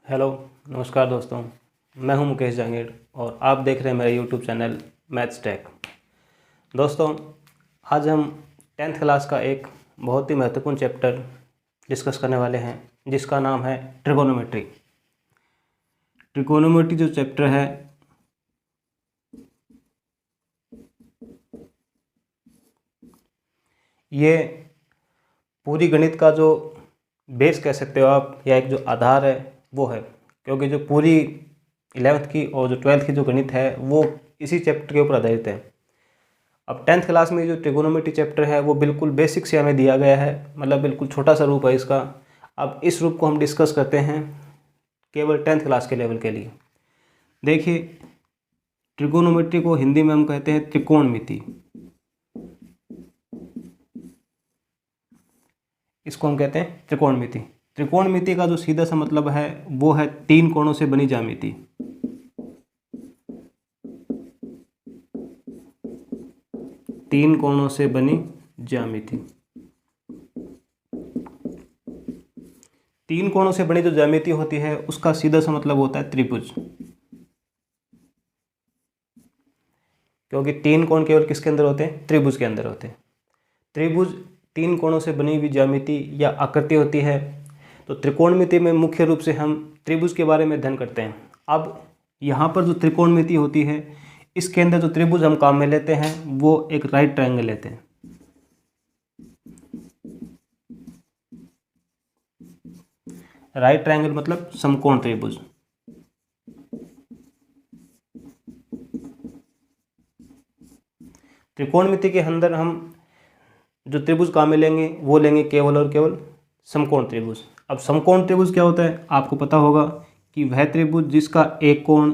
Hello, नमस्कार दोस्तों। मैं हूं मुकेश जहांगीर और आप देख रहे हैं मेरा यूट्यूब चैनल मैथ्स टेक। दोस्तों, आज हम 10th क्लास का एक बहुत ही महत्वपूर्ण चैप्टर डिस्कस करने वाले हैं जिसका नाम है ट्रिगोनोमेट्री। ट्रिगोनोमेट्री जो चैप्टर है ये पूरी गणित का जो बेस कह सकते हो आप, या एक जो आधार है वो है, क्योंकि जो पूरी 11th की और जो 12th की जो गणित है वो इसी चैप्टर के ऊपर आधारित है। अब 10th क्लास में जो ट्रिगोनोमेट्री चैप्टर है वो बिल्कुल बेसिक से हमें दिया गया है, मतलब बिल्कुल छोटा सा रूप है इसका। अब इस रूप को हम डिस्कस करते हैं केवल 10th क्लास के लेवल के लिए। देखिए, ट्रिगोनोमेट्री को हिंदी में हम कहते हैं त्रिकोणमिति। इसको हम कहते हैं त्रिकोणमिति। त्रिकोणमिति का जो सीधा सा मतलब है वो है तीन कोणों से बनी ज्यामिति। तीन कोणों से बनी ज्यामिति। तीन कोणों से बनी जो ज्यामिति होती है उसका सीधा सा मतलब होता है त्रिभुज, क्योंकि तीन कोण केवल किसके अंदर होते हैं? त्रिभुज के अंदर होते हैं। त्रिभुज तीन कोणों से बनी हुई ज्यामिति या आकृति होती है। तो त्रिकोणमिति में मुख्य रूप से हम त्रिभुज के बारे में अध्ययन करते हैं। अब यहाँ पर जो त्रिकोणमिति होती है इसके अंदर जो त्रिभुज हम काम में लेते हैं वो एक राइट ट्रायंगल लेते हैं। राइट ट्रायंगल मतलब समकोण त्रिभुज। त्रिकोणमिति के अंदर हम जो त्रिभुज काम में लेंगे वो लेंगे केवल और केवल समकोण त्रिभुज। अब समकोण त्रिभुज क्या होता है आपको पता होगा कि वह त्रिभुज जिसका एक कोण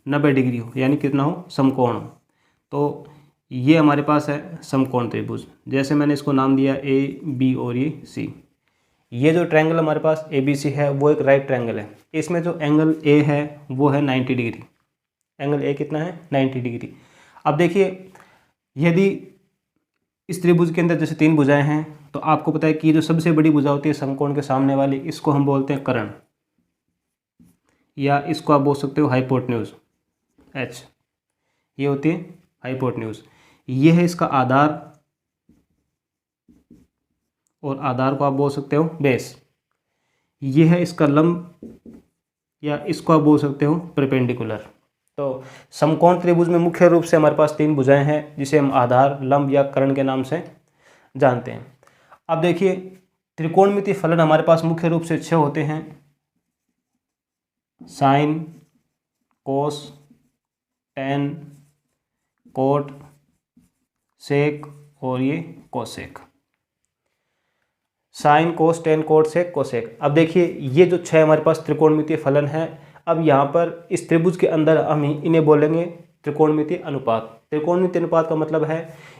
90 डिग्री हो, यानी कितना हो? समकोण हो। तो ये हमारे पास है समकोण त्रिभुज। जैसे मैंने इसको नाम दिया ए बी और ये सी। ये जो ट्रायंगल हमारे पास ए बी सी है वो एक राइट ट्रायंगल है। इसमें जो एंगल ए है वो है 90 डिग्री। एंगल ए कितना है? 90 डिग्री। अब देखिए, यदि इस त्रिभुज के अंदर जैसे तीन भुजाएं हैं तो आपको पता है कि जो सबसे बड़ी भुजा होती है समकोण के सामने वाली, इसको हम बोलते हैं कर्ण, या इसको आप बोल सकते हो हाइपोटेन्यूज, एच। ये होती है हाइपोटेन्यूज। ये है इसका आधार, और आधार को आप बोल सकते हो बेस। ये है इसका लंब, या इसको आप बोल सकते हो परपेंडिकुलर। तो समकोण त्रिभुज में मुख्य रूप से हमारे पास तीन भुजाएं हैं जिसे हम आधार, लंब या कर्ण के नाम से जानते हैं। अब देखिए, त्रिकोणमिति फलन हमारे पास मुख्य रूप से 6 होते हैं: साइन, कोस, टेन, कोट, सेक और ये कोसेक। साइन, कोस, टेन, कोट, सेक, कोसेक। अब देखिए, ये जो 6 हमारे पास त्रिकोणमितीय फलन है। अब यहाँ पर इस त्रिभुज के अंदर हम इन्हें बोलेंगे त्रिकोणमितीय अनुपात। त्रिकोणमितीय अनुपात का मतलब है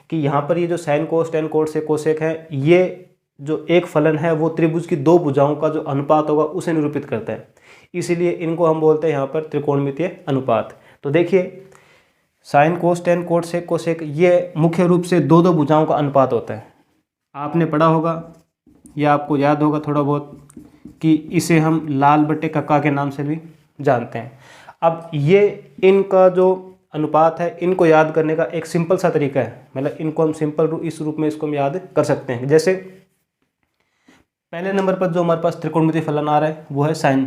कि यहाँ पर ये जो साइन, कोस, टेन, कोट, सेक, कोसेक है, ये जो एक फलन है वो त्रिभुज की दो भुजाओं का जो अनुपात होगा उसे निरूपित करता है। इसीलिए इनको हम बोलते हैं यहाँ पर त्रिकोणमितीय अनुपात। तो देखिए, साइन, कोस, टेन, कोट, सेक, कोसेक, ये मुख्य रूप से दो दो भुजाओं का अनुपात होता है। आपने पढ़ा होगा या आपको याद होगा थोड़ा बहुत कि इसे हम लाल बटे कक्का के नाम से भी जानते हैं। अब ये इनका जो अनुपात है इनको याद करने का एक सिंपल सा तरीका है, मतलब इनको हम सिंपल इस रूप में इसको हम याद कर सकते हैं। जैसे पहले नंबर पर जो हमारे पास त्रिकोणमितीय फलन आ रहा है वो है साइन।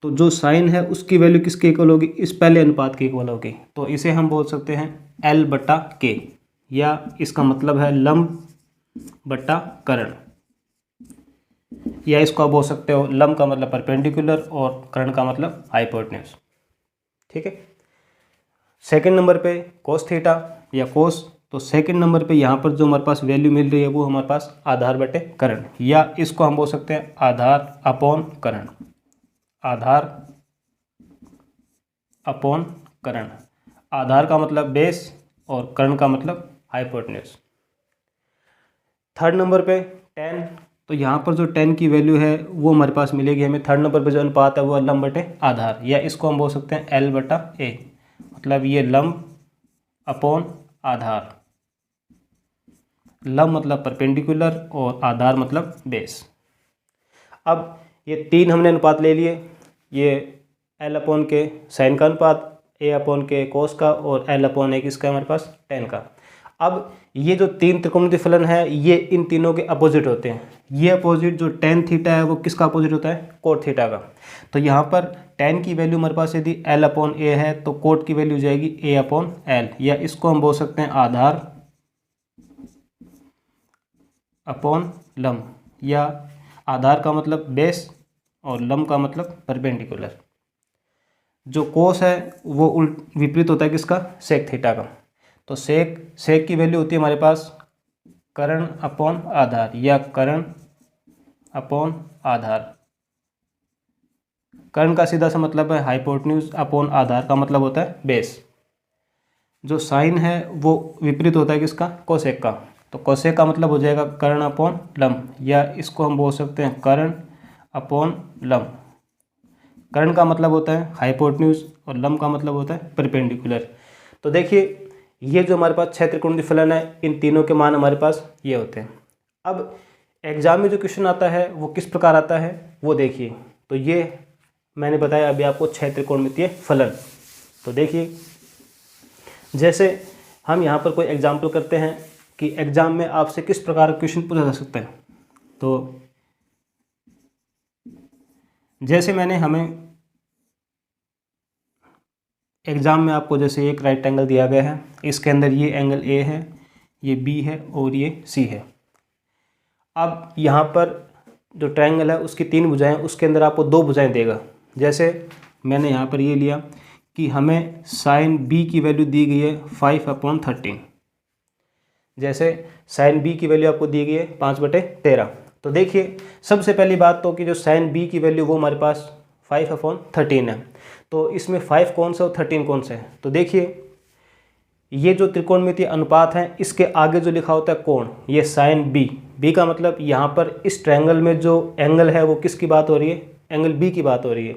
तो जो साइन है उसकी वैल्यू किसके इक्वल होगी? इस पहले अनुपात के इक्वल होगी। तो इसे हम बोल सकते हैं L बटा K, या इसका मतलब है लंब बटा कर्ण, या इसको आप बोल सकते हो लंब का मतलब परपेंडिकुलर और कर्ण का मतलब हाइपोटेन्यूज। ठीक है। सेकंड नंबर पे कोस थीटा या कोस। तो सेकंड नंबर पे यहाँ पर जो हमारे पास वैल्यू मिल रही है वो हमारे पास आधार बटे कर्ण, या इसको हम बोल सकते हैं आधार अपॉन कर्ण। आधार अपॉन कर्ण। आधार का मतलब बेस और कर्ण का मतलब हाइपोटेन्यूज। थर्ड नंबर पे टेन। तो यहाँ पर जो टेन की वैल्यू है वो हमारे पास मिलेगी हमें। थर्ड नंबर पे जो अनुपात है वो लंब बटे आधार, या इसको हम बोल सकते हैं L बटा A, मतलब ये लंब अपॉन आधार। लंब मतलब परपेंडिकुलर और आधार मतलब बेस। अब ये 3 हमने अनुपात ले लिए, ये L/K साइन का अनुपात, A/K कोस का और L/A किसका हमारे पास टेन का। अब ये जो 3 त्रिकोणमितीय फलन है ये इन तीनों के अपोजिट होते हैं। ये अपोजिट जो tan थीटा है वो किसका अपोजिट होता है, कोट थीटा का। तो यहाँ पर tan की वैल्यू हमारे पास यदि L/A है तो कोट की वैल्यू हो जाएगी A/L, या इसको हम बोल सकते हैं आधार अपॉन लंब, या आधार का मतलब बेस और लंब का मतलब परपेंडिकुलर। जो कोस है वो विपरीत होता है किसका, सेक थीटा का। तो सेक की वैल्यू होती है हमारे पास कर्ण अपॉन आधार, या कर्ण अपॉन आधार। कर्ण का सीधा सा मतलब है हाइपोटेन्यूज, अपॉन आधार का मतलब होता है बेस। जो साइन है वो विपरीत होता है किसका, कोसेक का। तो कोसेक का मतलब हो जाएगा कर्ण अपॉन लंब, या इसको हम बोल सकते हैं कर्ण अपॉन लंब। कर्ण का मतलब होता है हाइपोटेन्यूज और लंब का मतलब होता है परपेंडिकुलर। तो देखिए ये जो हमारे पास 6 त्रिकोणमितीय फलन है, इन तीनों के मान हमारे पास ये होते हैं। अब एग्जाम में जो क्वेश्चन आता है वो किस प्रकार आता है वो देखिए। तो ये मैंने बताया अभी आपको 6 त्रिकोणमितीय फलन। तो देखिए जैसे हम यहाँ पर कोई एग्जाम्पल करते हैं कि एग्जाम में आपसे किस प्रकार का क्वेश्चन पूछा जा सकता है। तो जैसे मैंने हमें एग्ज़ाम में आपको जैसे एक राइट एंगल दिया गया है, इसके अंदर ये एंगल ए है, ये बी है और ये सी है। अब यहाँ पर जो ट्रायंगल है उसकी 3 भुजाएं, उसके अंदर आपको 2 भुजाएं देगा। जैसे मैंने यहाँ पर ये लिया कि हमें साइन बी की वैल्यू दी गई है 5/13। जैसे साइन बी की वैल्यू आपको दी गई है 5/13। तो देखिए सबसे पहली बात तो कि जो साइन बी की वैल्यू वो हमारे पास 5/13 है। तो इसमें 5 कौन सा और 13 कौन सा है। तो देखिए ये जो त्रिकोणमितीय अनुपात है इसके आगे जो लिखा होता है कोण, ये साइन बी का मतलब यहाँ पर इस ट्रायंगल में जो एंगल है वो किसकी बात हो रही है, एंगल बी की बात हो रही है।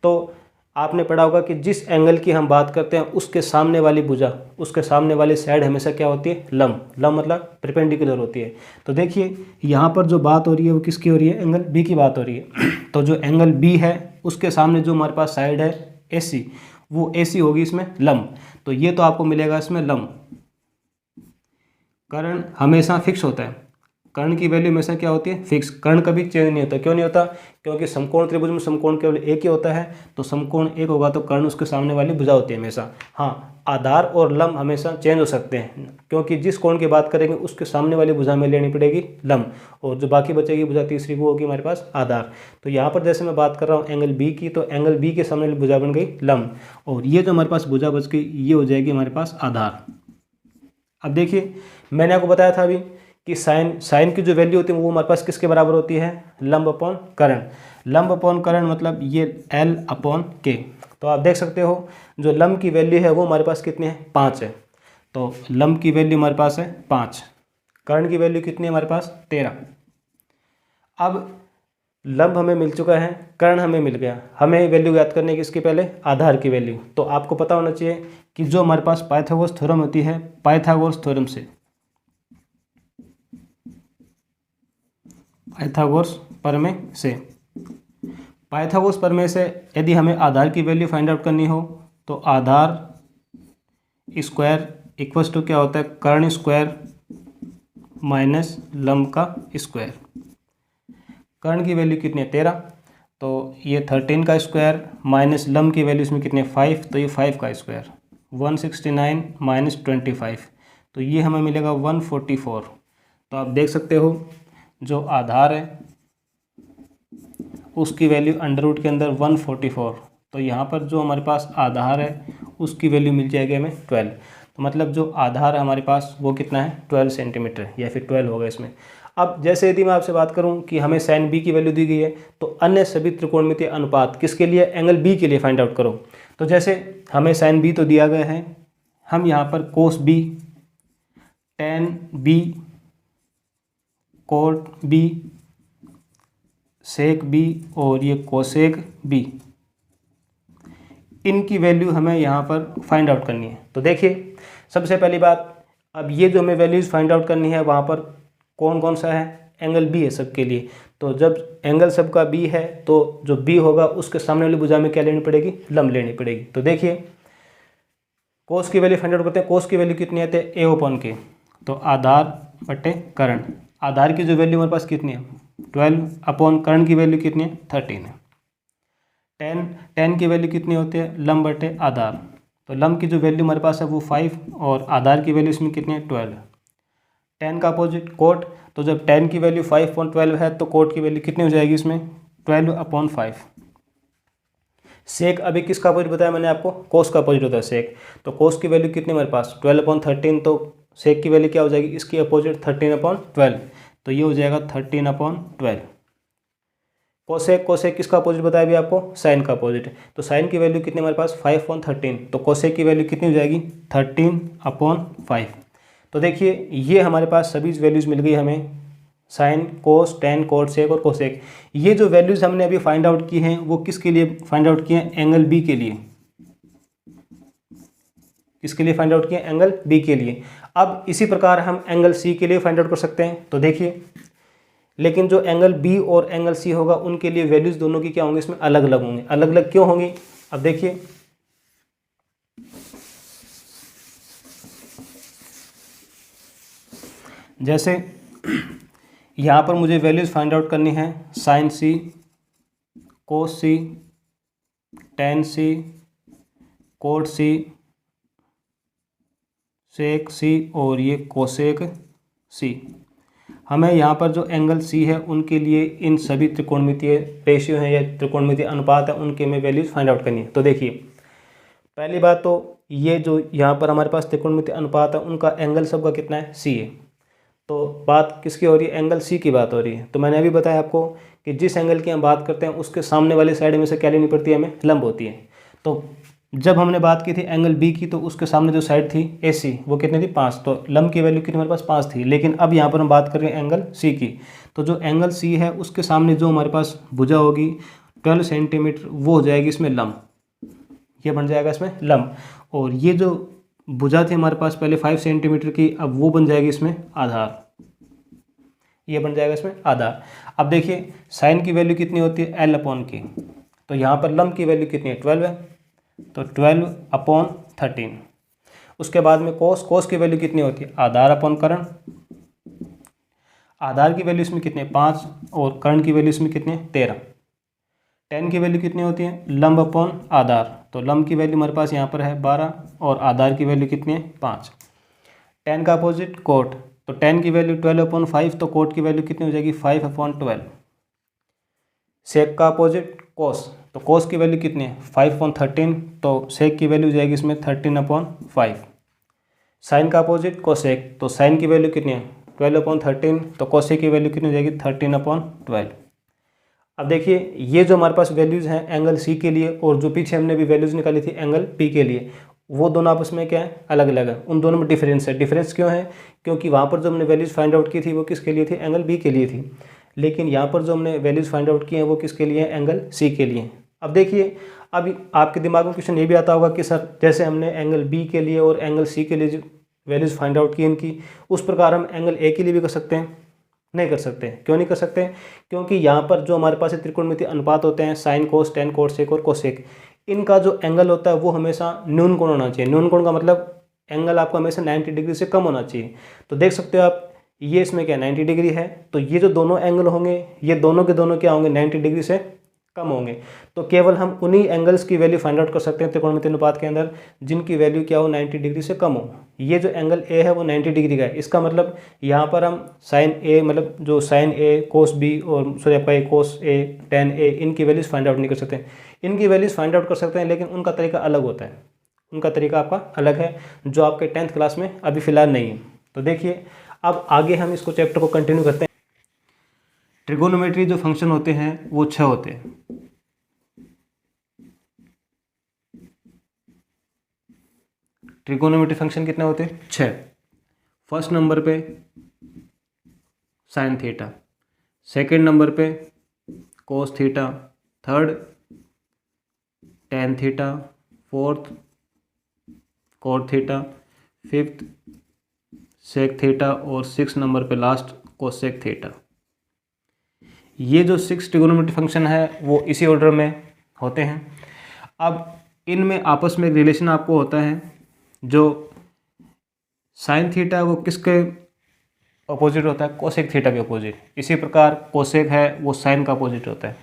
तो आपने पढ़ा होगा कि जिस एंगल की हम बात करते हैं उसके सामने वाली भुजा, उसके सामने वाली साइड हमेशा क्या होती है, लंब। लंब मतलब परपेंडिकुलर होती है। तो देखिए यहाँ पर जो बात हो रही है वो किसकी हो रही है, एंगल बी की बात हो रही है। तो जो एंगल बी है उसके सामने जो हमारे पास साइड है AC, वो AC होगी इसमें लंब। तो ये तो आपको मिलेगा इसमें लंब। कर्ण हमेशा फिक्स होता है, कर्ण की वैल्यू हमेशा क्या होती है, फिक्स। कर्ण कभी चेंज नहीं होता। क्यों नहीं होता, क्योंकि समकोण त्रिभुज में समकोण केवल एक ही होता है। तो समकोण एक होगा तो कर्ण उसके सामने वाली भुजा होती है हमेशा। हाँ, आधार और लंब हमेशा चेंज हो सकते हैं, क्योंकि जिस कोण की बात करेंगे उसके सामने वाली भुजा में लेनी पड़ेगी लंब, और जो बाकी बचेगी भुजा तीसरी वो होगी हमारे पास आधार। तो यहाँ पर जैसे मैं बात कर रहा हूँ एंगल बी की, तो एंगल बी के सामने वाली भुजा बन गई लंब, और ये जो हमारे पास भुजा बच गई ये हो जाएगी हमारे पास आधार। अब देखिए मैंने आपको बताया था अभी कि साइन की जो वैल्यू होती है वो हमारे पास किसके बराबर होती है, लंब अपॉन कर्ण। लंब अपॉन कर्ण मतलब ये L/K। तो आप देख सकते हो जो लंब की वैल्यू है वो हमारे पास कितनी है, 5 है। तो लंब की वैल्यू हमारे पास है 5, कर्ण की वैल्यू कितनी है हमारे पास 13। अब लंब हमें मिल चुका है, कर्ण हमें मिल गया, हमें वैल्यू याद करने की इसके पहले आधार की वैल्यू। तो आपको पता होना चाहिए कि जो हमारे पास पाइथागोरस थ्योरम होती है, पाइथागोरस प्रमेय से यदि हमें आधार की वैल्यू फाइंड आउट करनी हो तो आधार स्क्वायर इक्वल्स टू क्या होता है, कर्ण स्क्वायर माइनस लंब का स्क्वायर। कर्ण की वैल्यू कितनी है 13, तो ये 13 का स्क्वायर माइनस लंब की वैल्यू इसमें कितनी है 5, तो ये 5 का स्क्वायर 169 माइनस 25, तो ये हमें मिलेगा 144। तो आप देख सकते हो जो आधार है उसकी वैल्यू अंडर रूट के अंदर 144। तो यहाँ पर जो हमारे पास आधार है उसकी वैल्यू मिल जाएगी हमें 12। तो मतलब जो आधार है हमारे पास वो कितना है 12 सेंटीमीटर, या फिर 12 होगा इसमें। अब जैसे यदि मैं आपसे बात करूं कि हमें साइन बी की वैल्यू दी गई है तो अन्य सभी त्रिकोणमितीय अनुपात किसके लिए, एंगल बी के लिए फाइंड आउट करो। तो जैसे हमें साइन बी तो दिया गया है, हम यहाँ पर cos b, tan b, cot b, sec b और ये कोसेक बी, इनकी वैल्यू हमें यहाँ पर फाइंड आउट करनी है। तो देखिए सबसे पहली बात, अब ये जो हमें वैल्यूज़ फाइंड आउट करनी है वहाँ पर कौन कौन सा है, एंगल बी है सबके लिए। तो जब एंगल सबका बी है तो जो बी होगा उसके सामने वाली भुजा में क्या लेनी पड़ेगी, लंब लेनी पड़ेगी। तो देखिए कोस की वैल्यू फाइंड आउट करते हैं। कोस की वैल्यू कितनी आती है, A/K। तो आधार बटे कर्ण, आधार की जो वैल्यू हमारे पास कितनी है 12 अपॉन कर्ण की वैल्यू कितनी है 13 है। टेन की वैल्यू कितनी होती है, लंब बटे आधार। तो लंब की जो वैल्यू हमारे पास है वो 5 और आधार की वैल्यू इसमें कितनी है 12। टेन का अपोजिट कोट, तो जब टेन की वैल्यू 5/12 है तो कोट की वैल्यू कितनी हो जाएगी इसमें 12/5। सेक अभी किसका अपोजिट बताया मैंने आपको, कोस का अपोजिट होता है सेक। तो कोस की वैल्यू कितनी हमारे पास 12/13, तो सेक की वैल्यू क्या हो जाएगी, इसकी अपोजिट 13/12। तो ये हो जाएगा 13/12। कोसेक, कोसेक किसका अपोजिट बताया अभी आपको, साइन का अपोजिट। तो साइन की वैल्यू कितनी हमारे पास 5/13, तो कोसेक की वैल्यू कितनी हो जाएगी 13/5। तो देखिए ये हमारे पास सभी वैल्यूज़ मिल गई हमें, साइन, कोस, टेन, कोट, सेक और कोसेक। ये जो वैल्यूज़ हमने अभी फाइंड आउट की हैं वो किसके लिए फाइंड आउट किए हैं, एंगल बी के लिए। किसके लिए फाइंड आउट किए, एंगल बी के लिए। अब इसी प्रकार हम एंगल सी के लिए फाइंड आउट कर सकते हैं। तो देखिए लेकिन जो एंगल बी और एंगल सी होगा उनके लिए वैल्यूज़ दोनों की क्या होंगी, इसमें अलग अलग होंगे। अलग अलग क्यों होंगी, अब देखिए जैसे यहाँ पर मुझे वैल्यूज़ फाइंड आउट करनी है साइन सी, कोस सी, टेन सी, कोट सी, सेक सी और ये कोसेक सी। हमें यहाँ पर जो एंगल सी है उनके लिए इन सभी त्रिकोणमितीय रेशियो हैं या त्रिकोणमितीय अनुपात है उनके में वैल्यूज़ फाइंड आउट करनी है। तो देखिए पहली बात तो ये जो यहाँ पर हमारे पास त्रिकोणमितीय अनुपात है उनका एंगल सबका कितना है, सी है। तो बात किसकी हो रही है, एंगल सी की बात हो रही है। तो मैंने अभी बताया आपको कि जिस एंगल की हम बात करते हैं उसके सामने वाली साइड में से क्या लेनी पड़ती है, हमें लंब होती है। तो जब हमने बात की थी एंगल बी की तो उसके सामने जो साइड थी AC वो कितनी थी 5, तो लंब की वैल्यू कितनी हमारे पास 5 थी। लेकिन अब यहाँ पर हम बात कर रहे हैं एंगल सी की। तो जो एंगल सी है उसके सामने जो हमारे पास भुजा होगी 12 सेंटीमीटर वो हो जाएगी इसमें लंब, ये बन जाएगा इसमें लंब। और ये जो भुजा थी हमारे पास पहले 5 सेंटीमीटर की, अब वो बन जाएगी इसमें आधार, ये बन जाएगा इसमें आधार। अब देखिए साइन की वैल्यू कितनी होती है L/K। तो यहाँ पर लंब की वैल्यू कितनी है 12 है, तो 12/13। उसके बाद में कोस, कोस की वैल्यू कितनी होती है आधार अपॉन कर्ण। आधार की वैल्यू इसमें कितनी है 5 और कर्ण की वैल्यू इसमें कितनी है 13। टेन की वैल्यू कितनी होती है लंब अपॉन आधार। तो लंब की वैल्यू हमारे पास यहाँ पर है 12 और आधार की वैल्यू कितनी है 5। टेन का अपोजिट कोट, तो टेन की वैल्यू 12/5, तो कोट की वैल्यू कितनी हो जाएगी 5/12। सेक का अपोजिट कोस, तो कोस की वैल्यू कितनी है 5/13, तो सेक की वैल्यू जाएगी इसमें 13/5। साइन का अपोजिट कोसेक, तो साइन की वैल्यू कितनी है 12/13, तो कोसेक की वैल्यू कितनी हो जाएगी 13/12। अब देखिए ये जो हमारे पास वैल्यूज़ हैं एंगल सी के लिए और जो पीछे हमने भी वैल्यूज़ निकाली थी एंगल पी के लिए, वो दोनों आपस में क्या है, अलग अलग है। उन दोनों में डिफरेंस है। डिफरेंस क्यों है, क्योंकि वहाँ पर जो हमने वैल्यूज़ फाइंड आउट की थी वो किसके लिए थी, एंगल बी के लिए थी। लेकिन यहाँ पर जो हमने वैल्यूज़ फाइंड आउट की हैं वो किसके लिए, एंगल सी के लिए। अब देखिए अब आपके दिमाग में क्वेश्चन ये भी आता होगा कि सर जैसे हमने एंगल बी के लिए और एंगल सी के लिए जो वैल्यूज़ फाइंड आउट की इनकी, उस प्रकार हम एंगल ए के लिए भी कर सकते हैं। नहीं कर सकते। क्यों नहीं कर सकते, क्योंकि यहाँ पर जो हमारे पास त्रिकोणमितीय अनुपात होते हैं साइन, कोस, टेन, कोट, सेक और कोसेक, इनका जो एंगल होता है वो हमेशा न्यून कोण होना चाहिए। न्यून कोण का मतलब एंगल आपको हमेशा 90 डिग्री से कम होना चाहिए। तो देख सकते हो आप ये इसमें क्या 90 डिग्री है, तो ये जो दोनों एंगल होंगे ये दोनों के दोनों क्या होंगे 90 डिग्री से कम होंगे। तो केवल हम उन्हीं एंगल्स की वैल्यू फाइंड आउट कर सकते हैं त्रिकोणमितीय अनुपात के अंदर जिनकी वैल्यू क्या हो 90 डिग्री से कम हो। ये जो एंगल ए है वो 90 डिग्री का है। इसका मतलब यहाँ पर हम साइन ए मतलब जो साइन ए, कोस बी और सॉरी आपका कोस ए, टेन ए, इनकी वैल्यूज़ फाइंड आउट नहीं कर सकते। इनकी वैल्यूज़ फाइंड आउट कर सकते हैं लेकिन उनका तरीका अलग होता है। उनका तरीका आपका अलग है जो आपके 10th क्लास में अभी फ़िलहाल नहीं है। तो देखिए अब आगे हम इसको चैप्टर को कंटिन्यू करते हैं। ट्रिगोनोमेट्री जो फंक्शन होते हैं वो 6 होते हैं। ट्रिगोनोमेट्री फंक्शन कितने होते हैं 6। फर्स्ट नंबर पे साइन थीटा, सेकंड नंबर पे cos theta, third tan theta, fourth cot theta, fifth sec theta और 6 नंबर पे लास्ट कोसेक थीटा। ये जो 6 ट्रिगोनोमेट्री फंक्शन है वो इसी ऑर्डर में होते हैं। अब इनमें आपस में एक रिलेशन आपको होता है, जो साइन थीटा वो किसके अपोजिट होता है, कोसेक थीटा के अपोजिट। इसी प्रकार कोसेक है वो साइन का अपोजिट होता है।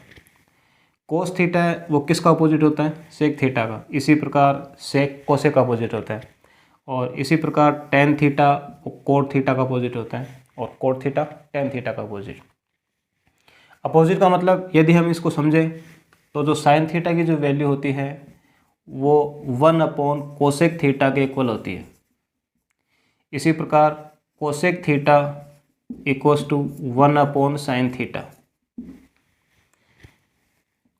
कोस थीटा है वो किसका अपोजिट होता है, सेक थीटा का। इसी प्रकार सेक कोसेक का अपोजिट होता है। और इसी प्रकार टेन थीटा वो कोट थीटा का अपोजिट होता है, और कोट थीटा टेन थीटा का अपोजिट। अपोजिट का मतलब यदि हम इसको समझें तो जो साइन थीटा की जो वैल्यू होती है वो 1 कोसेक थीटा के इक्वल होती है। इसी प्रकार cosec theta equals to 1 sine theta.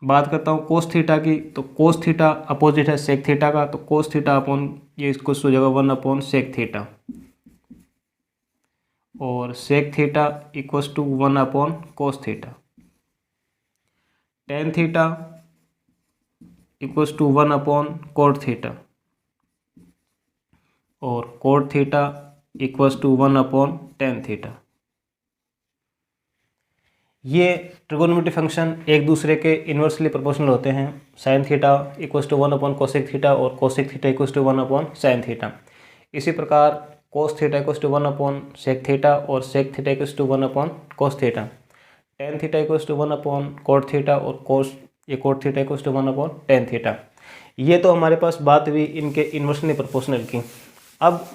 बात करता हूँ कोस थीटा की, तो कोस थीटा अपोजिट है सेक थीटा का, तो कोस थीटा अपॉन ये इसको हो जाएगा 1 सेक थीटा, और sec theta equals to 1 cos theta. Tan theta equals to 1 cot theta, और cot theta equals to 1 tan theta. ये ट्रिगोनोमेट्री फंक्शन एक दूसरे के इन्वर्सली प्रोपोर्शनल होते हैं। Sine theta equals to 1 cosec theta, और cosec theta equals to 1 sine theta. इसी प्रकार cos theta equals to 1 sec theta, और sec theta equals to 1 cos theta. Tan theta equals to 1 cot theta, और cot theta equals to 1 tan theta. ये तो हमारे पास बात हुई इनके इन्वर्सली प्रोपोर्शनल की। अब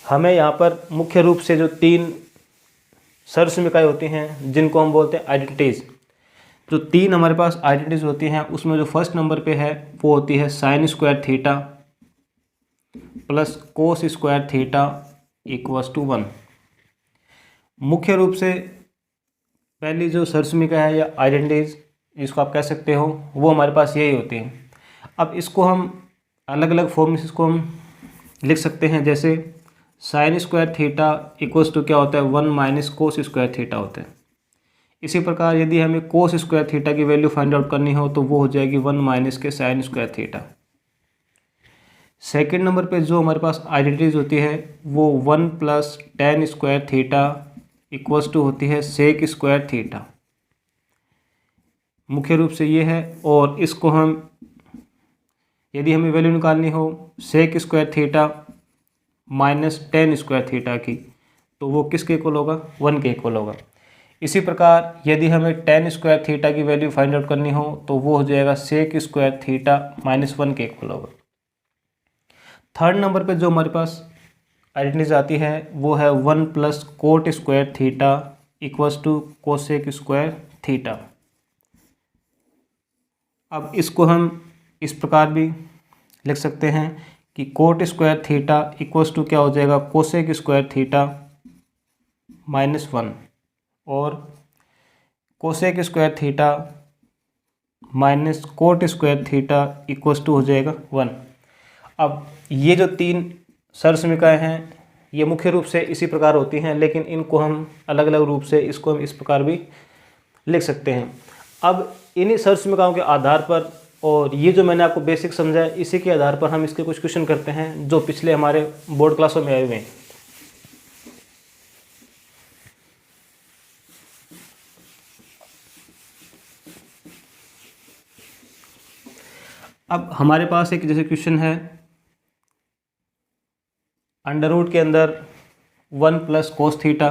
हमें यहाँ पर मुख्य रूप से जो 3 सरसमीकाएँ होती हैं जिनको हम बोलते हैं आइडेंटिटीज़, जो 3 हमारे पास आइडेंटिटीज़ होती हैं उसमें जो फर्स्ट नंबर पे है वो होती है sine square theta plus cos square theta equals to 1। मुख्य रूप से पहली जो सरसमीका है या आइडेंटिटीज़ जिसको आप कह सकते हो वो हमारे पास यही होती हैं। अब इसको हम अलग अलग फॉर्म में इसको हम लिख सकते हैं, जैसे sine square theta equals to क्या होता है 1 कोस स्क्वायर थीटा होता है। इसी प्रकार यदि हमें कोस स्क्वायर थीटा की वैल्यू फाइंड आउट करनी हो तो वो हो जाएगी 1 के sine square theta. Second number पे जो हमारे पास आइडेंटिटीज होती है वो 1 tan square theta equals to होती है सेक स्क्वायर थीटा। मुख्य रूप से ये है, और इसको हम यदि हमें वैल्यू निकालनी हो sec square theta minus tan square theta की, तो वो किसके इक्वल होगा, 1 के इक्वल होगा। इसी प्रकार यदि हमें टेन स्क्वायर थीटा की वैल्यू फाइंड आउट करनी हो तो वो हो जाएगा सेक स्क्वायर थीटा -1 के इक्वल होगा। थर्ड नंबर पे जो हमारे पास आइडेंटिटीज आती है वो है 1 cot square theta equals to cosec square theta. अब इसको हम इस प्रकार भी लिख सकते हैं कि cot square theta equals to क्या हो जाएगा कोसेक स्क्वायर थीटा -1, और cosec square theta minus cot square theta equals to हो जाएगा 1। अब ये जो 3 सरसमीकाएँ हैं ये मुख्य रूप से इसी प्रकार होती हैं, लेकिन इनको हम अलग अलग रूप से इसको हम इस प्रकार भी लिख सकते हैं। अब इन्हीं सरसमीकाओं के आधार पर, और ये जो मैंने आपको बेसिक समझाया इसी के आधार पर हम इसके कुछ क्वेश्चन करते हैं जो पिछले हमारे बोर्ड क्लासों में आए हुए हैं। अब हमारे पास एक जैसे क्वेश्चन है, अंडर रूट के अंदर 1 cos theta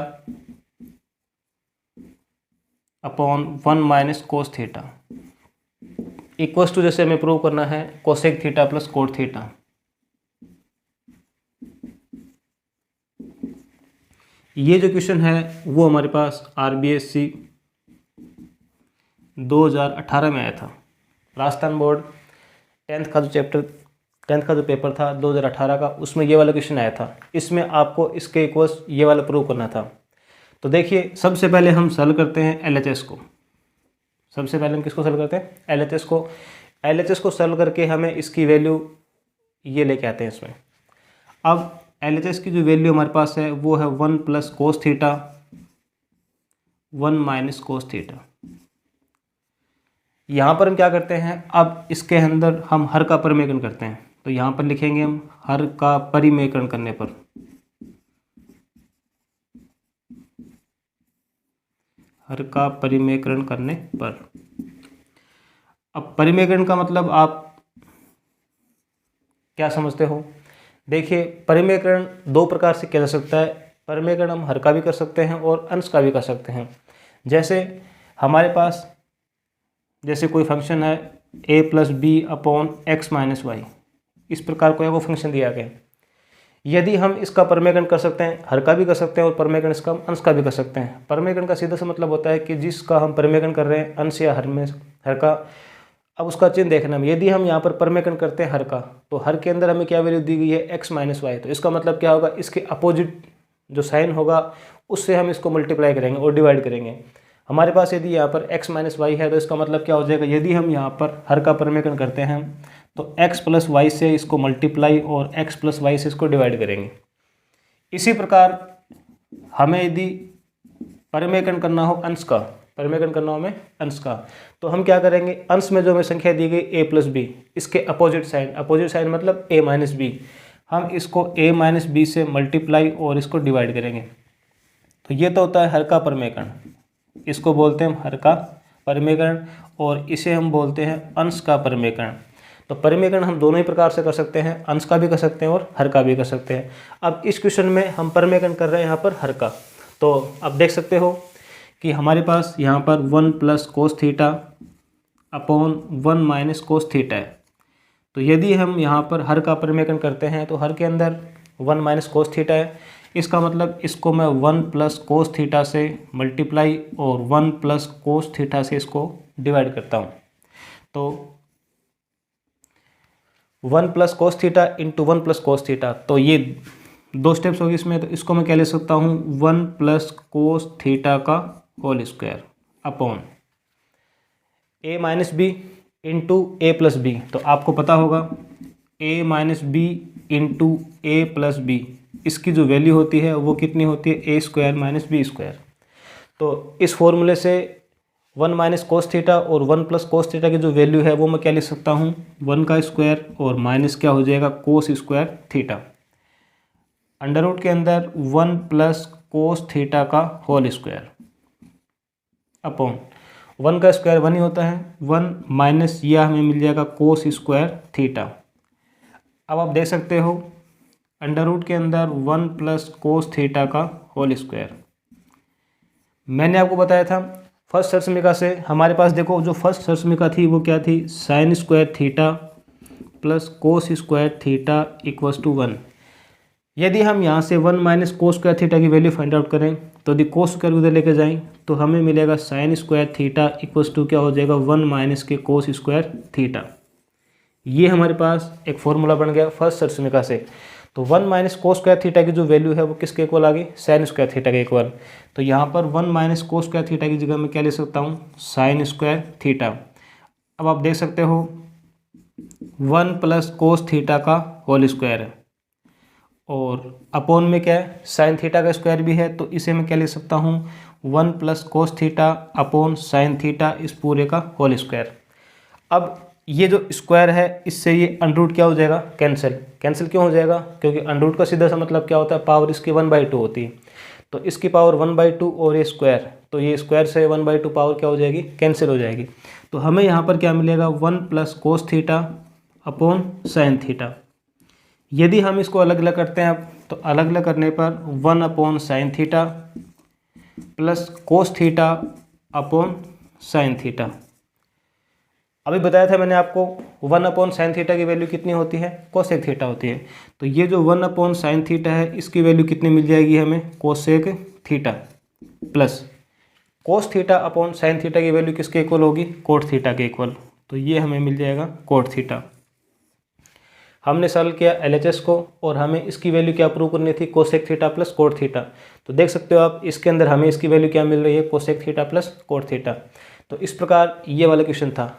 upon 1 cos theta equals to, जैसे हमें प्रूव करना है cosec theta plus cot theta. ये जो क्वेश्चन है वो हमारे पास RBSC 2018 में आया था। राजस्थान बोर्ड 10th का जो पेपर था 2018 का, उसमें ये वाला क्वेश्चन आया था। इसमें आपको इसके इक्वल्स ये वाला प्रूव करना था। तो देखिए सबसे पहले हम सॉल्व करते हैं LHS को। सबसे पहले हम किसको सॉल्व करते हैं, LHS को। LHS को सॉल्व करके हमें इसकी वैल्यू ये लेके आते हैं इसमें। अब LHS की जो वैल्यू हमारे पास है वो है 1 कोस थीटा 1 कोस थीटा। यहाँ पर हम क्या करते हैं, अब इसके अंदर हम हर का परिमेयकरण करते हैं। तो यहाँ पर लिखेंगे हम हर का परिमेयकरण करने पर, हर का परिमेयकरण करने पर। अब परिमेयकरण का मतलब आप क्या समझते हो? देखिए, परिमेयकरण दो प्रकार से किया जा सकता है। परिमेयकरण हम हर का भी कर सकते हैं और अंश का भी कर सकते हैं। जैसे हमारे पास जैसे कोई फंक्शन है a plus B upon X minus Y, इस प्रकार कोई वो फंक्शन दिया गया। यदि हम इसका परिमेयकरण कर सकते हैं, हर का भी कर सकते हैं और परिमेयकरण इसका अंश का भी कर सकते हैं। परिमेयकरण का सीधा सा मतलब होता है कि जिसका हम परिमेयकरण कर रहे हैं अंश या हर का, अब उसका चिन्ह देखना है। यदि हम यहाँ पर परिमेयकरण करते हैं हर का, तो हर के अंदर हमें क्या वैल्यू दी गई है, एक्स माइनस वाई। तो इसका मतलब क्या होगा, इसके अपोजिट जो साइन होगा उससे हम इसको मल्टीप्लाई करेंगे और डिवाइड करेंगे। हमारे पास यदि यहाँ पर x माइनस वाई है तो इसका मतलब क्या हो जाएगा, यदि हम यहाँ पर हर का परिमेयकरण करते हैं तो x प्लस वाई से इसको मल्टीप्लाई और x प्लस वाई से इसको डिवाइड करेंगे। इसी प्रकार हमें यदि परिमेयकरण करना हो अंश का, परिमेयकरण करना हो हमें अंश का, तो हम क्या करेंगे, अंश में जो हमें संख्या दी गई a प्लस बी, इसके अपोजिट साइन मतलब a माइनस बी, हम इसको a माइनस बी से मल्टीप्लाई और इसको डिवाइड करेंगे। तो ये तो होता है हर का परिमेयकरण, इसको बोलते हैं हम हर का परिमेयकरण और इसे हम बोलते हैं अंश का परिमेयकरण। तो परिमेयकरण हम दोनों ही प्रकार से कर सकते हैं, अंश का भी कर सकते हैं और हर का भी कर सकते हैं। अब इस क्वेश्चन में हम परिमेयकरण कर रहे हैं यहाँ पर हर का। तो अब देख सकते हो कि हमारे पास यहाँ पर 1 plus cos theta upon 1 minus cos theta है। तो यदि हम यहाँ पर हर का परिमेयकरण करते हैं तो हर के अंदर 1 माइनस कोस थीटा है, इसका मतलब इसको मैं 1 प्लस कोस थीटा से मल्टीप्लाई और 1 प्लस कोस थीटा से इसको डिवाइड करता हूँ। तो 1 plus cos theta into 1 plus cos theta, तो ये दो स्टेप्स होगी इसमें। तो इसको मैं क्या ले सकता हूँ, 1 प्लस कोस थीटा का whole square upon a minus B into A plus B. तो आपको पता होगा a minus B into A plus B, इसकी जो वैल्यू होती है वो कितनी होती है, A square minus B square. तो इस फॉर्मूले से 1 माइनस कोस थीटा और 1 प्लस कोस थीटा की जो वैल्यू है वो मैं क्या लिख सकता हूँ, 1 का स्क्वायर और माइनस क्या हो जाएगा, cos square theta, under root के अंदर 1 प्लस कोस थीटा का होल स्क्वायर अपॉन 1 का स्क्वायर 1 ही होता है, 1 माइनस यह हमें मिल जाएगा कोस स्क्वायर थीटा। अब आप देख सकते हो अंडर रूट के अंदर 1 प्लस कोस थीटा का होल स्क्वायर। मैंने आपको बताया था फर्स्ट सरसमीका से हमारे पास, देखो जो फर्स्ट सरसमीका थी वो क्या थी, sine square theta plus cos square theta equals to 1। यदि हम यहाँ से 1 माइनस कोस स्क्वायर थीटा की वैल्यू फाइंड आउट करें तो यदि कोस स्क्वायर उधर लेके जाएं तो हमें मिलेगा sine square theta equals to क्या हो जाएगा, 1 माइनस के कोस स्क्वायर थीटा। ये हमारे पास एक फॉर्मूला बन गया फर्स्ट सरसमीका से। तो 1 माइनस कोस स्क्वायर थीटा की जो वैल्यू है वो किसके इक्वल आ गई, साइन स्क्वायर थीटा के इक्वल। तो यहाँ पर 1 माइनस कोस स्क्वायर थीटा की जगह मैं क्या ले सकता हूँ, साइन स्क्वायर थीटा। अब आप देख सकते हो 1 प्लस कोस थीटा का होल स्क्वायर है और अपॉन में क्या है, साइन थीटा का स्क्वायर भी है, तो इसे मैं क्या ले सकता हूँ, 1 plus cos theta upon sine theta इस पूरे का होल स्क्वायर। अब ये जो स्क्वायर है इससे ये अंडर रूट क्या हो जाएगा, कैंसिल क्यों हो जाएगा, क्योंकि अंडर रूट का सीधा सा मतलब क्या होता है, पावर इसकी 1/2 होती है। तो इसकी पावर 1/2 और ये स्क्वायर, तो ये स्क्वायर से 1/2 पावर क्या हो जाएगी, कैंसिल हो जाएगी। तो हमें यहाँ पर क्या मिलेगा, 1 plus cos theta upon sine theta. यदि हम इसको अलग अलग करते हैं अब, तो अलग अलग करने पर 1 upon sine theta plus cos theta upon sine theta. अभी बताया था मैंने आपको 1 अपॉन साइन थीटा की वैल्यू कितनी होती है, कोसेक थीटा होती है। तो ये जो 1 अपॉन साइन थीटा है इसकी वैल्यू कितनी मिल जाएगी हमें, cosec theta plus cos theta upon sine theta की वैल्यू किसके इक्वल होगी, कोट थीटा के इक्वल। तो ये हमें मिल जाएगा कोट थीटा। हमने सॉल्व किया LHS को और हमें इसकी वैल्यू क्या प्रूव करनी थी, cosec theta plus cot theta. तो देख सकते हो आप इसके अंदर हमें इसकी वैल्यू क्या मिल रही है, cosec theta plus cot theta. तो इस प्रकार ये वाला क्वेश्चन था।